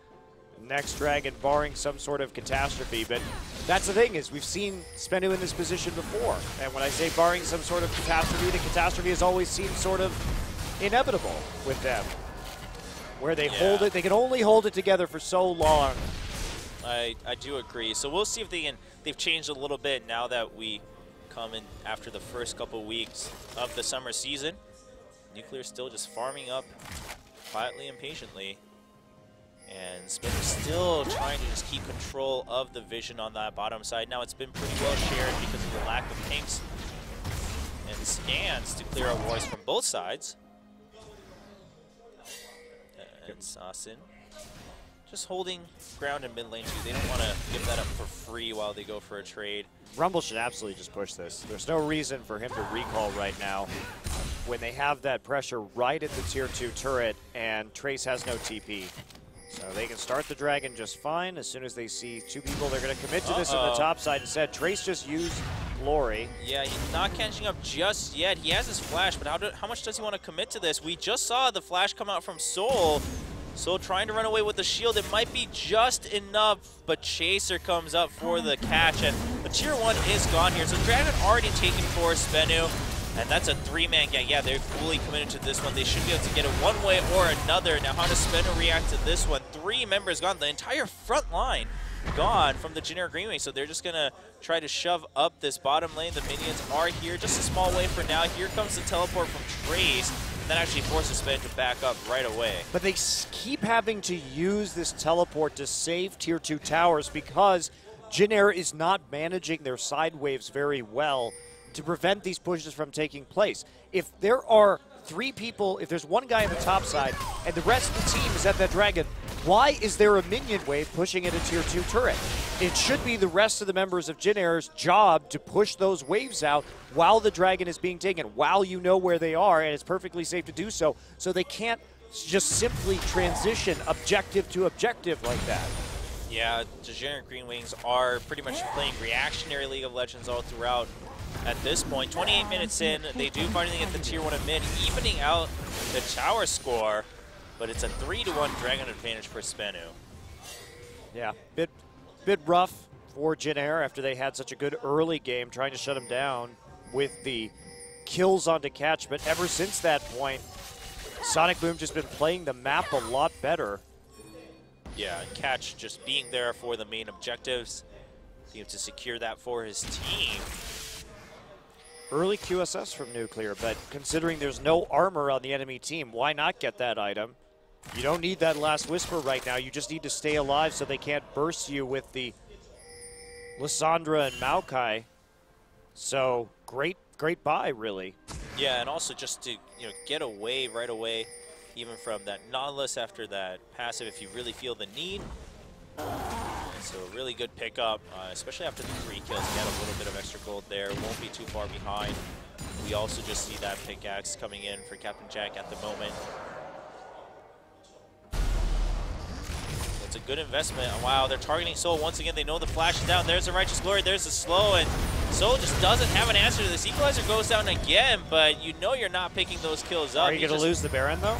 next dragon, barring some sort of catastrophe. But that's the thing, is we've seen SBENU in this position before. And when I say barring some sort of catastrophe, the catastrophe has always seemed sort of inevitable with them, where they hold it. They can only hold it together for so long. I do agree. So we'll see if they've changed a little bit now that we come in after the first couple weeks of the summer season. Nuclear still just farming up quietly and patiently. And SBENU still trying to just keep control of the vision on that bottom side. Now it's been pretty well shared because of the lack of pinks and scans to clear out wars from both sides. And Sasin just holding ground in mid lane too. They don't want to give that up for free while they go for a trade. Rumble should absolutely just push this. There's no reason for him to recall right now when they have that pressure right at the tier 2 turret and Trace has no TP. So they can start the dragon just fine. As soon as they see two people, they're going to commit to this on the top side instead. Trace just used Glory. Yeah, he's not catching up just yet. He has his flash, but how much does he want to commit to this? We just saw the flash come out from Soul. Soul trying to run away with the shield. It might be just enough, but Chaser comes up for the catch, and the tier 1 is gone here. So dragon already taken for SBENU. And that's a 3-man gang. Yeah, they're fully committed to this one. They should be able to get it one way or another. Now, how does SBENU react to this one? 3 members gone. The entire front line gone from the JinAir Greenway. So they're just going to try to shove up this bottom lane. The minions are here. Just a small way for now. Here comes the teleport from Trace. And that actually forces SBENU to back up right away. But they keep having to use this teleport to save tier 2 towers because JinAir is not managing their side waves very well to prevent these pushes from taking place. If there are 3 people, if there's one guy on the top side and the rest of the team is at that dragon, why is there a minion wave pushing at a tier 2 turret? It should be the rest of the members of JinAir's job to push those waves out while the dragon is being taken, while you know where they are, and it's perfectly safe to do so. So they can't just simply transition objective to objective like that. Yeah, the JinAir Green Wings are pretty much playing reactionary League of Legends all throughout. At this point, 28 minutes in, they do finally get the tier 1 of mid, evening out the tower score, but it's a 3-1 dragon advantage for SBENU. Yeah, bit rough for JinAir after they had such a good early game trying to shut them down with the kills onto catch, but ever since that point, Sonicboom just been playing the map a lot better. Yeah, and Catch just being there for the main objectives, being able to secure that for his team. Early QSS from Nuclear, but considering there's no armor on the enemy team, why not get that item? You don't need that last whisper right now. You just need to stay alive so they can't burst you with the Lissandra and Maokai. So great buy, really. Yeah, and also just to get away right away, even from that Nautilus after that passive, if you really feel the need. So a really good pickup, especially after the 3 kills. Get a little bit of extra gold there. Won't be too far behind. We also just see that pickaxe coming in for Captain Jack at the moment. It's a good investment. Wow, they're targeting Soul once again. They know the flash is down. There's the Righteous Glory. There's the slow, and Soul just doesn't have an answer to this. Equalizer goes down again, but you know you're not picking those kills up. Are you going to lose the Baron, though?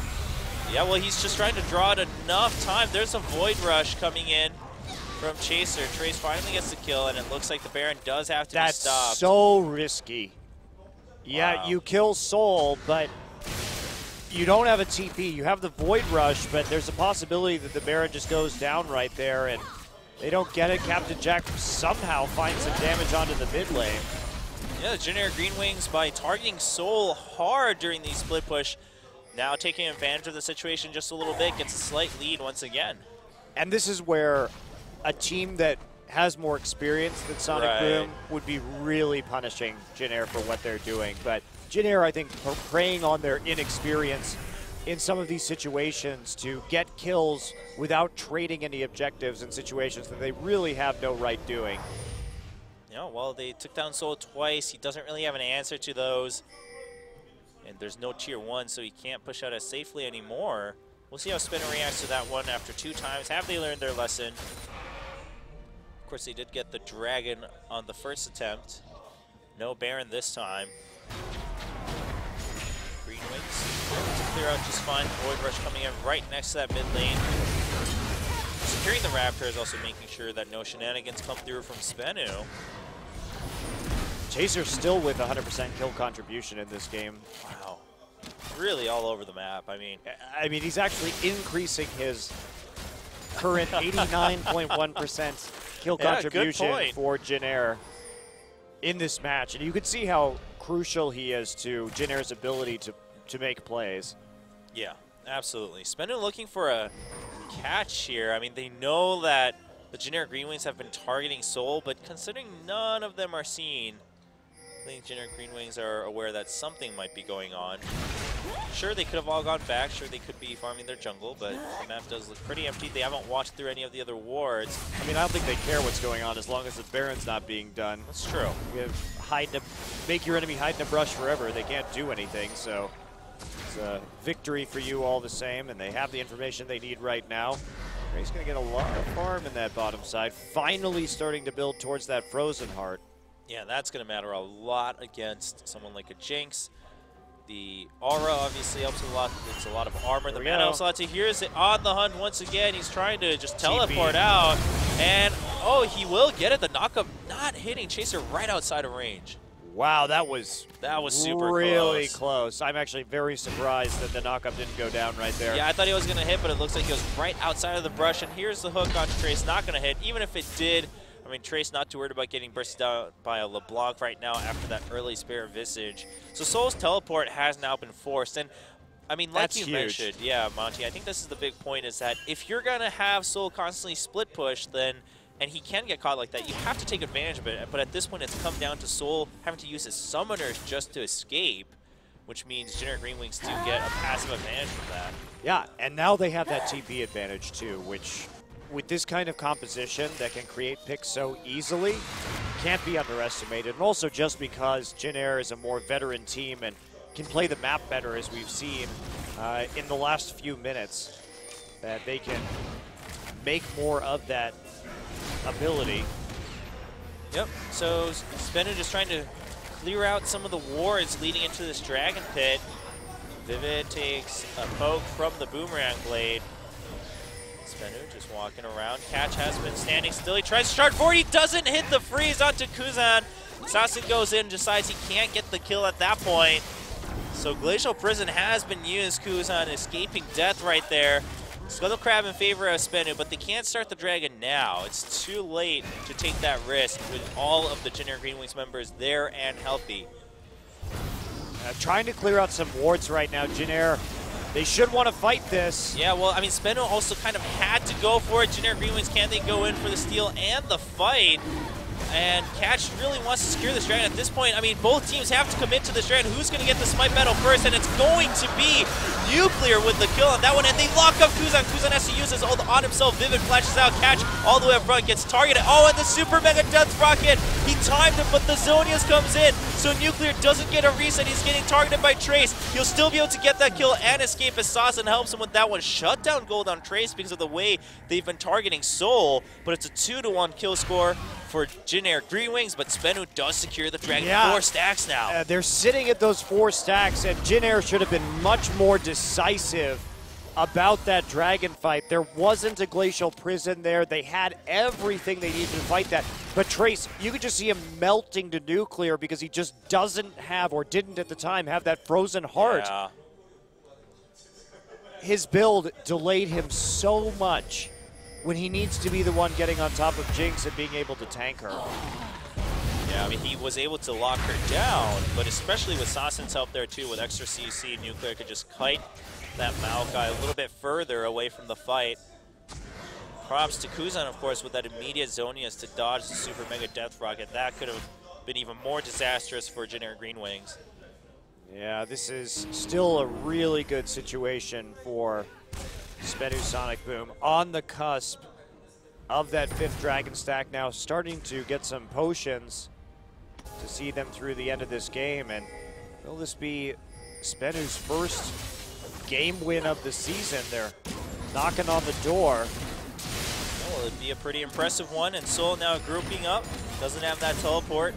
Yeah, well, he's just trying to draw it enough time. There's a Void Rush coming in from Chaser. Trace finally gets the kill, and it looks like the Baron does have to be stopped. That's so risky. Yeah, Wow. You kill Soul, but you don't have a TP. You have the Void Rush, but there's a possibility that the Baron just goes down right there, and they don't get it. Captain Jack somehow finds some damage onto the mid lane. Yeah, the JinAir Green Wings, by targeting Soul hard during the split push, now taking advantage of the situation just a little bit, gets a slight lead once again. And this is where a team that has more experience than Sonicboom would be really punishing JinAir for what they're doing. But JinAir, I think, preying on their inexperience in some of these situations to get kills without trading any objectives in situations that they really have no right doing. Yeah, well, they took down Soul twice. He doesn't really have an answer to those. And there's no tier 1, so he can't push out as safely anymore. We'll see how SBENU reacts to that one after 2 times. Have they learned their lesson? Of course, they did get the Dragon on the first attempt. No Baron this time. Green Wings able to clear out just fine. Void Rush coming in right next to that mid lane. Securing the Raptors, also making sure that no shenanigans come through from SBENU. Chaser's still with 100% kill contribution in this game. Wow. Really all over the map. I mean, he's actually increasing his current 89.1% kill contribution for JinAir in this match. And you can see how crucial he is to JinAir's ability to make plays. Yeah, Absolutely. SBENU looking for a catch here. I mean, they know that the JinAir Green Wings have been targeting Seoul, but considering none of them are seen, I think JinAir Green Wings are aware that something might be going on. Sure, they could have all gone back. Sure, they could be farming their jungle, but the map does look pretty empty. They haven't watched through any of the other wards. I mean, I don't think they care what's going on as long as the Baron's not being done. That's true. You have make your enemy hide in a brush forever. They can't do anything, so it's a victory for you all the same, and they have the information they need right now. He's going to get a lot of farm in that bottom side, finally starting to build towards that Frozen Heart. Yeah, that's going to matter a lot against someone like a Jinx. The aura obviously helps a lot. It's a lot of armor. The mana helps a lot too. Here's it on the hunt once again. He's trying to just teleport out. And, oh, he will get it. The knockup not hitting Chaser right outside of range. Wow, that was super really close. I'm actually very surprised that the knockup didn't go down right there. Yeah, I thought he was going to hit, but it looks like he was right outside of the brush. And here's the hook onto Trace. Not going to hit. Even if it did, I mean, Trace not too worried about getting bursted down by a LeBlanc right now after that early Spare Visage. So Seoul's teleport has now been forced. And, I mean, like you mentioned, yeah, Monty, I think this is the big point is that if you're going to have Seoul constantly split push, then, and he can get caught like that, you have to take advantage of it. But at this point, it's come down to Seoul having to use his summoners just to escape, which means JinAir Green Wings do get a passive advantage from that. Yeah, and now they have that TP advantage too, which with this kind of composition that can create picks so easily, can't be underestimated. And also just because JinAir is a more veteran team and can play the map better, as we've seen in the last few minutes, that they can make more of that ability. Yep, so SBENU just trying to clear out some of the wards leading into this Dragon Pit. Vivid takes a poke from the Boomerang Blade. SBENU just walking around. Catch has been standing still. He tries to start forward. He doesn't hit the freeze onto Kuzan. Sasin goes in, decides he can't get the kill at that point. So Glacial Prison has been used. Kuzan escaping death right there. Scuttle Crab in favor of SBENU, but they can't start the Dragon now. It's too late to take that risk with all of the JinAir Green Wings members there and healthy. Trying to clear out some wards right now, JinAir. They should want to fight this. Yeah, well, I mean, SBENU also kind of had to go for it. JinAir Green Wings, can they go in for the steal and the fight? And Catch really wants to secure this Dragon. At this point, I mean, both teams have to commit to this Dragon. Who's going to get the Smite battle first? And it's going to be Nuclear with the kill on that one. And they lock up Kuzan. Kuzan has to use his ult on himself. Vivid flashes out. Catch all the way up front, gets targeted. Oh, and the Super Mega Death Rocket. He timed it, but the Zonius comes in. So Nuclear doesn't get a reset. He's getting targeted by Trace. He'll still be able to get that kill and escape as Sasin helps him with that one. Shut down gold on Trace because of the way they've been targeting Seoul. But it's a 2-to-1 kill score for JinAir Green Wings, but SBENU does secure the Dragon. 4 stacks now. They're sitting at those 4 stacks, and JinAir should have been much more decisive about that Dragon fight. There wasn't a Glacial Prison there. They had everything they needed to fight that. But Trace, you could just see him melting to Nuclear because he just doesn't have, or didn't at the time, have that Frozen Heart. Yeah. His build delayed him so much when he needs to be the one getting on top of Jinx and being able to tank her. Yeah, I mean, he was able to lock her down, but especially with Sasin's help there too, with extra CC, Nuclear could just kite that Maokai a little bit further away from the fight. Props to Kuzan, of course, with that immediate Zonius to dodge the Super Mega Death Rocket. That could have been even more disastrous for JinAir Green Wings. Yeah, this is still a really good situation for SBENU Sonicboom, on the cusp of that 5th Dragon stack now, starting to get some potions to see them through the end of this game. And will this be SBENU's first game win of the season? They're knocking on the door. Well, it'd be a pretty impressive one, and Seoul now grouping up, doesn't have that teleport.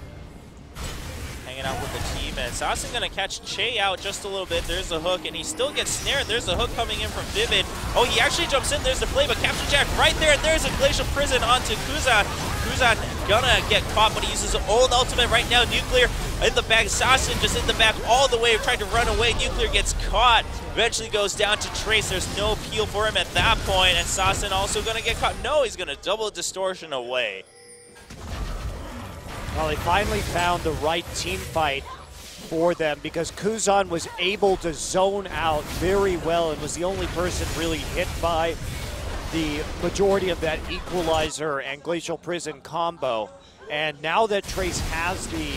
Hanging out with the team, and Sasin gonna catch Che out just a little bit. There's the hook, and he still gets snared. There's the hook coming in from Vivid. Oh, he actually jumps in. There's the play, but Captain Jack right there, and there's a Glacial Prison onto Kuzan. Kuzan gonna get caught, but he uses his old ultimate right now. Nuclear in the back. Sasin just in the back all the way, trying to run away. Nuclear gets caught. Eventually goes down to Trace. There's no peel for him at that point, and Sasin also gonna get caught. No, he's gonna double distortion away. Well, they finally found the right team fight for them because Kuzan was able to zone out very well and was the only person really hit by the majority of that Equalizer and Glacial Prison combo. And now that Trace has the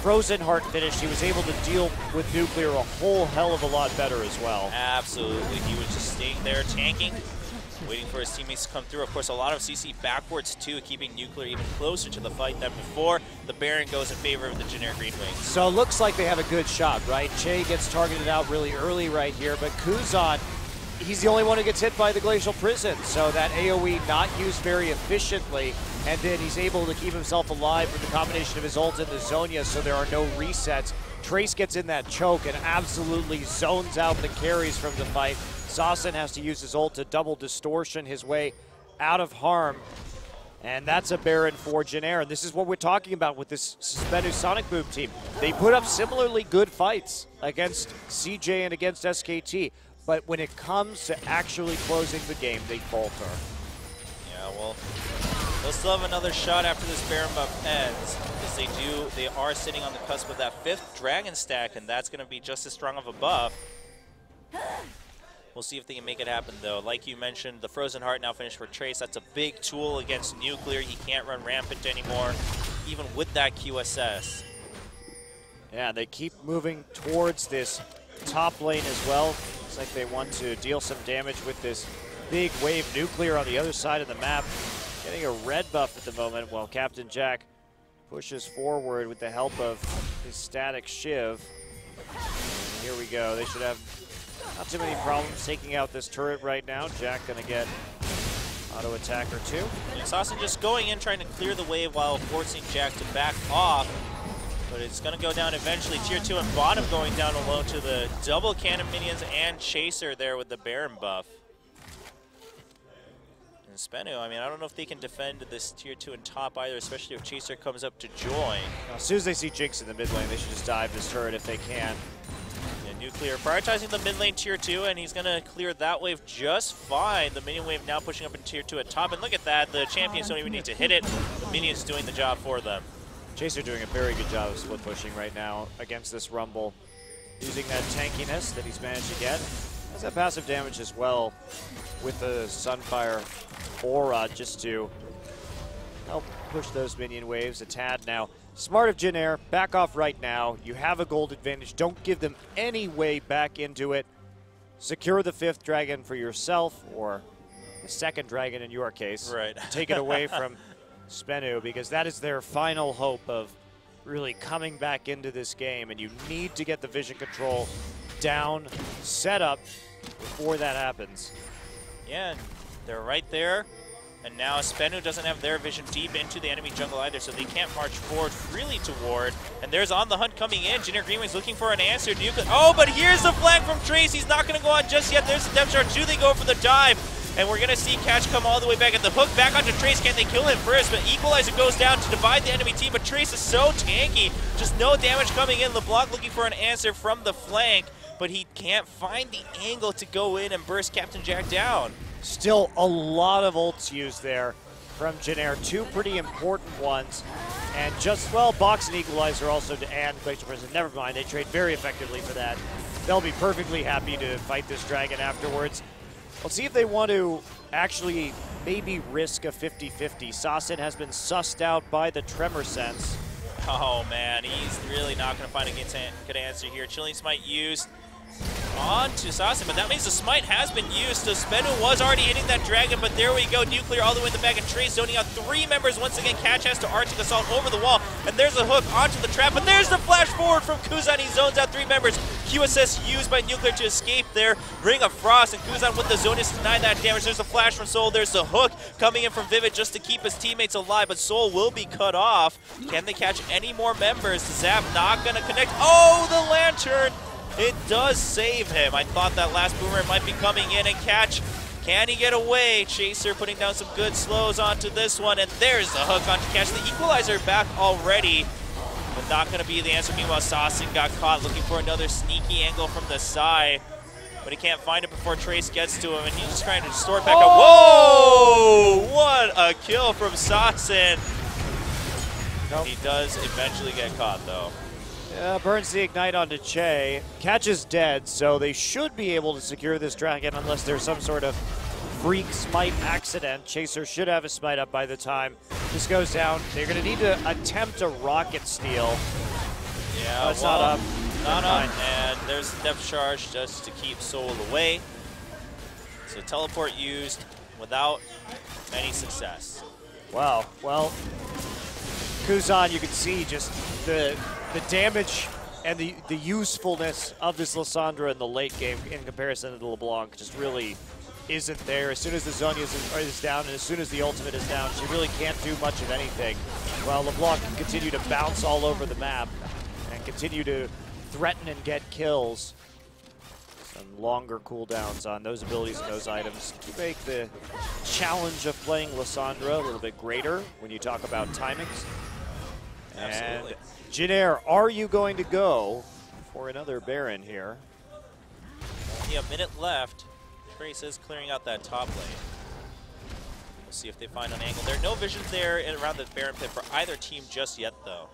Frozen Heart finish, he was able to deal with Nuclear a whole hell of a lot better as well. Absolutely. He was just staying there, tanking, waiting for his teammates to come through. Of course, a lot of CC backwards too, keeping Nuclear even closer to the fight than before. The Baron goes in favor of the JinAir Green Wings. So it looks like they have a good shot, right? Che gets targeted out really early right here, but Kuzan, he's the only one who gets hit by the Glacial Prison. So that AoE not used very efficiently, and then he's able to keep himself alive with the combination of his ult and the Zonia, so there are no resets. Trace gets in that choke and absolutely zones out the carries from the fight. Sasin has to use his ult to double distortion his way out of harm. And that's a Baron for JinAir. And this is what we're talking about with this SBENU Sonicboom team. They put up similarly good fights against CJ and against SKT. But when it comes to actually closing the game, they falter. Yeah, well, they'll still have another shot after this Baron buff ends, because they are sitting on the cusp of that 5th Dragon stack, and that's going to be just as strong of a buff. We'll see if they can make it happen, though. Like you mentioned, the Frozen Heart now finished for Trace. That's a big tool against Nuclear. He can't run rampant anymore, even with that QSS. Yeah, they keep moving towards this top lane as well. Looks like they want to deal some damage with this big wave. Nuclear on the other side of the map, getting a red buff at the moment, while Captain Jack pushes forward with the help of his static Shiv. And here we go. They should have not too many problems taking out this turret right now. Jack gonna get auto attack or two. And Sasin just going in, trying to clear the wave while forcing Jack to back off. But it's going to go down eventually. Tier 2 and bottom going down alone to the double cannon minions and Chaser there with the Baron buff. And SBENU, I mean, I don't know if they can defend this Tier 2 and top either, especially if Chaser comes up to join. As soon as they see Jinx in the mid lane, they should just dive this turret if they can. And Nuclear prioritizing the mid lane Tier 2, and he's going to clear that wave just fine. The minion wave now pushing up in Tier 2 at top. And look at that, the champions don't even need to hit it. The minions doing the job for them. Chaser doing a very good job of split pushing right now against this Rumble. Using that tankiness that he's managed to get. Has that passive damage as well with the Sunfire Aura just to help push those minion waves a tad now. Smart of JinAir, back off right now. You have a gold advantage. Don't give them any way back into it. Secure the 5th dragon for yourself, or the 2nd dragon in your case. Right. Take it away from SBENU, because that is their final hope of really coming back into this game, and you need to get the vision control down, set up before that happens. Yeah, they're right there, and now SBENU doesn't have their vision deep into the enemy jungle either, so they can't march forward freely toward. And there's On the Hunt coming in. JinAir Greenwing's looking for an answer. Oh, but here's the flag from Trace. He's not going to go on just yet. There's the depth charge. Do they go for the dive? And we're going to see Catch come all the way back at the hook. Back onto Trace. Can they kill him first? But Equalizer goes down to divide the enemy team. But Trace is so tanky. Just no damage coming in. LeBlanc looking for an answer from the flank. But he can't find the angle to go in and burst Captain Jack down. Still a lot of ults used there from JinAir. 2 pretty important ones. And just, well, Box and Equalizer also to and Glacial Prison. Never mind. They trade very effectively for that. They'll be perfectly happy to fight this dragon afterwards. Let's see if they want to actually maybe risk a 50-50. Sasin has been sussed out by the Tremor Sense. Oh man, he's really not going to find a good answer here. Chilling Smite used on to Sasin, but that means the Smite has been used. So SBENU was already hitting that dragon, but there we go. Nuclear all the way in the back, and Trace zoning out 3 members. Once again, Catch has to Arctic Assault over the wall, and there's a hook onto the trap, and there's the flash forward from Kuzan. He zones out 3 members. QSS used by Nuclear to escape there. Ring of Frost, and Kuzan with the Zonius to deny that damage. There's a flash from Soul. There's the hook coming in from Vivid just to keep his teammates alive, but Soul will be cut off. Can they catch any more members? Zap not going to connect. Oh, the Lantern! It does save him. I thought that last boomerang might be coming in, and Catch, can he get away? Chaser putting down some good slows onto this one, and there's the hook onto Catch. The Equalizer back already, but not going to be the answer. Meanwhile, Sasin got caught looking for another sneaky angle from the side, but he can't find it before Trace gets to him, and he's just trying to distort back up. Whoa! What a kill from Sasin. Nope. He does eventually get caught, though. Burns the Ignite onto Che. Catches dead, so they should be able to secure this dragon unless there's some sort of freak smite accident. Chaser should have a smite up by the time this goes down. They're going to need to attempt a rocket steal. Yeah, it's not up. Not up, and there's the depth charge just to keep Soul away. So teleport used without any success. Wow. Well, Kuzan, you can see just the damage and the usefulness of this Lissandra in the late game in comparison to the LeBlanc just really isn't there. As soon as the Zhonya is down and as soon as the ultimate is down, she really can't do much of anything. While LeBlanc can continue to bounce all over the map and continue to threaten and get kills. Some longer cooldowns on those abilities and those items to make the challenge of playing Lissandra a little bit greater when you talk about timings. Absolutely. And JinAir, are you going to go for another Baron here? Only a minute left. Trace is clearing out that top lane. We'll see if they find an angle. There are no visions there around the Baron pit for either team just yet, though.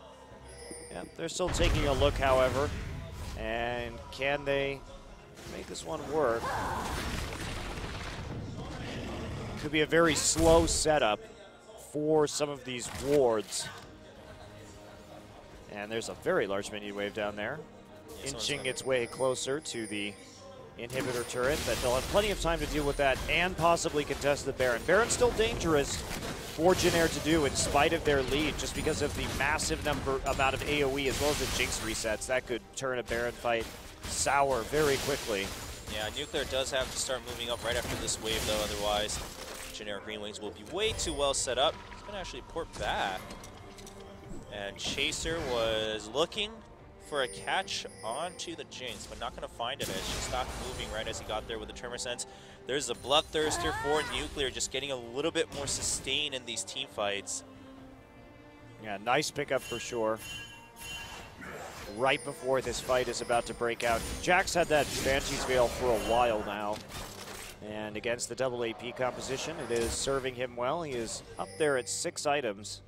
Yeah, they're still taking a look, however. And can they make this one work? Could be a very slow setup for some of these wards. And there's a very large minion wave down there, inching its way closer to the inhibitor turret, but they'll have plenty of time to deal with that and possibly contest the Baron. Baron's still dangerous for JinAir to do in spite of their lead, just because of the massive amount of AoE as well as the Jinx resets. That could turn a Baron fight sour very quickly. Yeah, Nuclear does have to start moving up right after this wave, though, otherwise JinAir Green Wings will be way too well set up. He's going to actually port back. And Chaser was looking for a catch onto the Jinx, but not going to find it as she stopped moving right as he got there with the Tremor Sense. There's a Bloodthirster for Nuclear, just getting a little bit more sustain in these team fights. Yeah, nice pickup for sure. Right before this fight is about to break out. Jax had that Banshee's Veil for a while now. And against the double AP composition, it is serving him well. He is up there at 6 items.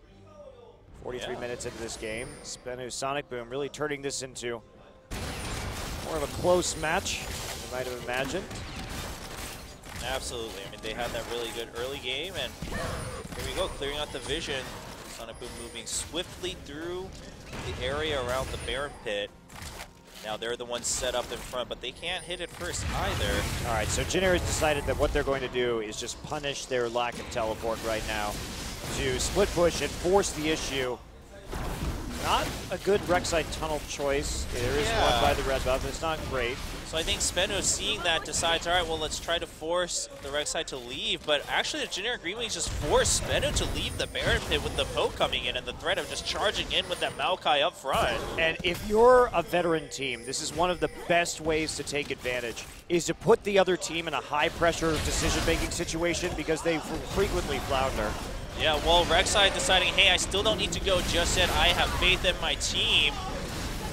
43 minutes into this game. SBENU Sonicboom really turning this into more of a close match than you might have imagined. Absolutely. I mean, they had that really good early game, and here we go, clearing out the vision. Sonicboom moving swiftly through the area around the Baron pit. Now they're the ones set up in front, but they can't hit it first either. All right, so JinAir has decided that what they're going to do is just punish their lack of teleport right now to split push and force the issue. Not a good Rek'Sai tunnel choice. There is one by the red buff, it's not great. So I think SBENU, seeing that, decides, all right, well, let's try to force the Rek'Sai to leave. But actually, the JinAir Green Wings just forced SBENU to leave the Baron pit with the poke coming in and the threat of just charging in with that Maokai up front. And if you're a veteran team, this is one of the best ways to take advantage, is to put the other team in a high-pressure decision-making situation because they frequently flounder. Yeah, well, Rek'Sai deciding, hey, I still don't need to go just yet. I have faith in my team.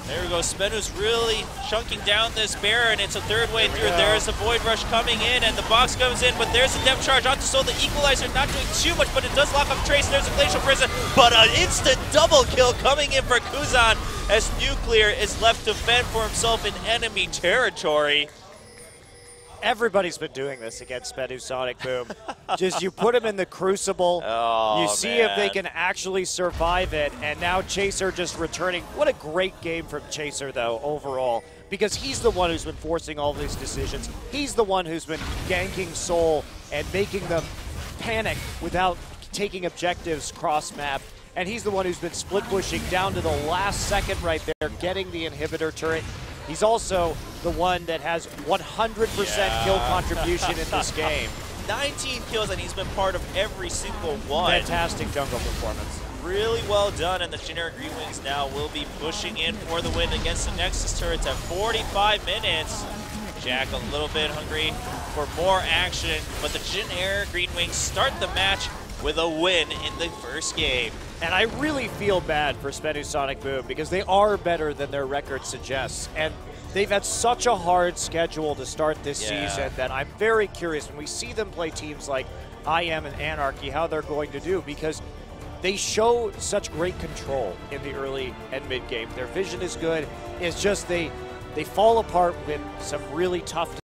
There we go. SBENU's really chunking down this Baron. It's a third way through. There's a Void Rush coming in, and the box comes in, but there's a depth charge onto Soul. The Equalizer not doing too much, but it does lock up Trace. There's a Glacial Prison, but an instant double kill coming in for Kuzan as Nuclear is left to fend for himself in enemy territory. Everybody's been doing this against SBENU Sonicboom. Just you put them in the crucible, you see if they can actually survive it, and now Chaser just returning. What a great game from Chaser, though, overall, because he's the one who's been forcing all these decisions. He's the one who's been ganking Soul and making them panic without taking objectives cross-map. And he's the one who's been split pushing down to the last second right there, getting the inhibitor turret. He's also the one that has 100% kill contribution in this game. 19 kills, and he's been part of every single one. Fantastic jungle performance. Really well done, and the JinAir Green Wings now will be pushing in for the win against the Nexus turrets at 45 minutes. Jack a little bit hungry for more action, but the JinAir Green Wings start the match with a win in the first game. And I really feel bad for SBENU Sonicboom because they are better than their record suggests. And they've had such a hard schedule to start this season that I'm very curious when we see them play teams like IM and Anarchy, how they're going to do, because they show such great control in the early and mid game. Their vision is good. It's just they fall apart with some really tough